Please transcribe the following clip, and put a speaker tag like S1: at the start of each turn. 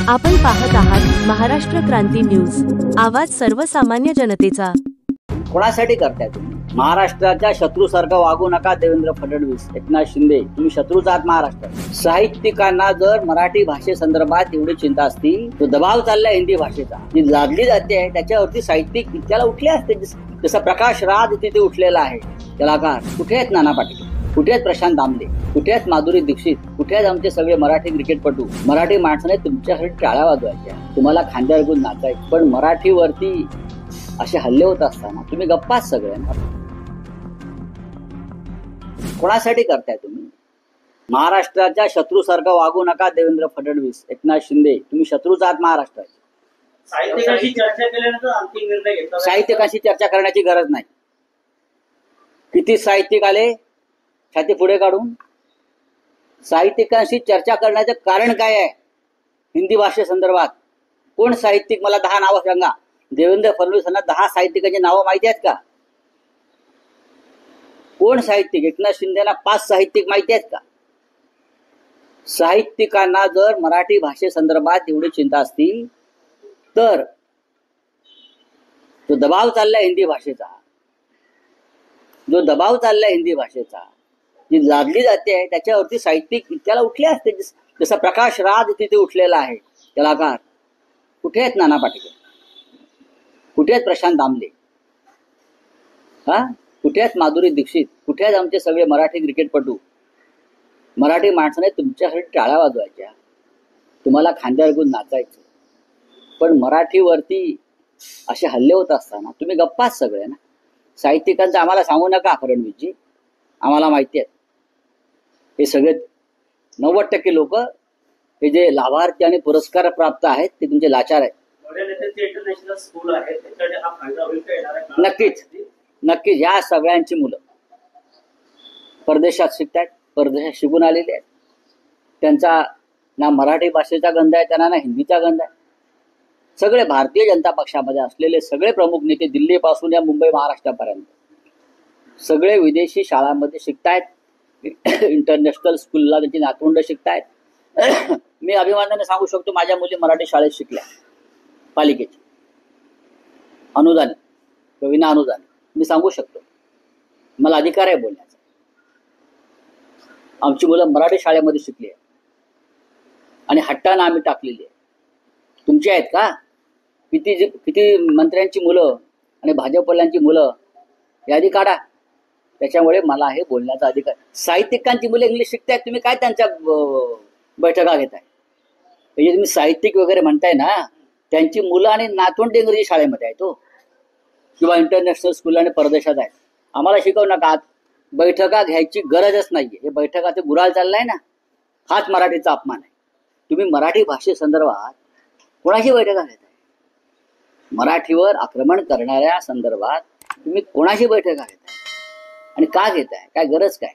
S1: आपण पाहत आहात महाराष्ट्र क्रांती न्यूज, आवाज सर्वसामान्य जनतेचा।
S2: कोणासाठी करताय तुम्ही? महाराष्ट्राच्या शत्रूसारखं वागू नका देवेंद्र फडणवीस, एकनाथ शिंदे, तुम्ही शत्रूच आहात महाराष्ट्र। साहित्यिकांना जर मराठी भाषेसंदर्भात एवढी चिंता असती तो दबाव चाललाय हिंदी भाषेचा, जी लादली जाते त्याच्यावरती साहित्यिक त्याला उठले असते। जसं प्रकाश राज तिथे उठलेला आहे कलाकार। कुठे आहेत नाना पाटील, कुठे आहेत प्रशांत दामले, कुठे आहेत माधुरी दीक्षित, कुठे आहेत आमचे सगळे मराठी क्रिकेटपटू? मराठी माणसाने तुमच्यासाठी टाळ्या वाजवायच्या, तुम्हाला खांद्यावर घेऊन नाचायचं, पण मराठीवरती असे हल्ले होत असताना तुम्ही गप्पाच सगळ्यांना। कोणासाठी करताय तुम्ही? महाराष्ट्राच्या शत्रूसारखं वागू नका देवेंद्र फडणवीस, एकनाथ शिंदे, तुम्ही शत्रूच आहात महाराष्ट्राचे।
S3: साहित्यिकांशी चर्चा केल्यानंतर अंतिम निर्णय घेतला।
S2: साहित्यिकांशी चर्चा करण्याची गरज नाही। किती साहित्यिक आले छाती पुढे काढून? साहित्यिकांशी चर्चा करण्याचं कारण काय आहे? हिंदी भाषेसंदर्भात कोण साहित्यिक? मला 10 नावं सांगा। देवेंद्र फडणवीसांना 10 साहित्यिकांची नावं माहिती आहेत का? कोण साहित्यिक? एकनाथ शिंदेना 5 साहित्यिक माहिती आहेत का? साहित्यिकांना जर मराठी भाषेसंदर्भात एवढी चिंता असती तर जो दबाव चाललाय हिंदी भाषेचा, जो दबाव चाललाय हिंदी भाषेचा, जी लादली जाते त्याच्यावरती साहित्यिक त्याला उठले असते। जसं प्रकाश राज तिथे उठलेला आहे कलाकार। कुठे आहेत नाना पाटील, कुठे आहेत प्रशांत दामले, कुठे आहेत माधुरी दीक्षित, कुठे आहेत आमचे सगळे मराठी क्रिकेटपटू? मराठी माणसाने तुमच्यासाठी टाळ्या वाजवायच्या, तुम्हाला खांद्यावर घेऊन नाचायचं, पण मराठीवरती असे हल्ले होत असताना तुम्ही गप्पाच सगळ्यांना। साहित्यिकांचं आम्हाला सांगू नका फडणवीसजी, आम्हाला माहिती आहे हे सगळे 90% लोक हे जे लाभार्थी आणि पुरस्कार प्राप्त आहेत ते तुमचे लाचार आहेत।
S3: इंटरनॅशनल स्कूल आहे, त्याच्याने हा फायदा होईल का येणार आहे?
S2: नक्कीच नक्कीच। या सगळ्यांची मुलं परदेशात शिकतायत, परदेशात शिकून आलेले आहेत। त्यांचा ना मराठी भाषेचा गंध आहे, त्यांना ना हिंदीचा गंध आहे। सगळे भारतीय जनता पक्षामध्ये असलेले सगळे प्रमुख नेते दिल्लीपासून या मुंबई महाराष्ट्रापर्यंत सगळे विदेशी शाळांमध्ये शिकतायत, इंटरनॅशनल स्कूलला त्यांची नातवंड शिकतायत। मी अभिमानाने सांगू शकतो माझ्या मुली मराठी शाळेत शिकल्या, पालिकेची, अनुदानित किंवा विना अनुदानित, मी सांगू शकतो, मला अधिकार आहे बोलण्याचा। आमची मुलं मराठी शाळेमध्ये शिकली आहे आणि हट्टानं आम्ही टाकलेली आहे। तुमची आहेत का? किती मंत्र्यांची मुलं आणि भाजपवाल्यांची मुलं यादी काढा, त्याच्यामुळे मला हे बोलण्याचा अधिकार। साहित्यिकांची मुलं इंग्लिश शिकतायत, तुम्ही काय त्यांच्या बैठका घेताय? म्हणजे तुम्ही साहित्यिक वगैरे म्हणताय ना, त्यांची मुलं आणि नातवंड इंग्रजी शाळेमध्ये आहेत किंवा इंटरनॅशनल स्कूल आणि परदेशात आहेत। आम्हाला शिकवू नका, बैठका घ्यायची गरजच नाहीये। हे बैठकाचे गुराल चाललाय ना, हाच मराठीचा अपमान आहे। तुम्ही मराठी भाषेसंदर्भात कोणाशी बैठका घेताय? मराठीवर आक्रमण करणाऱ्या संदर्भात तुम्ही कोणाशी बैठका घेताय आणि का घेताय? काय गरज काय?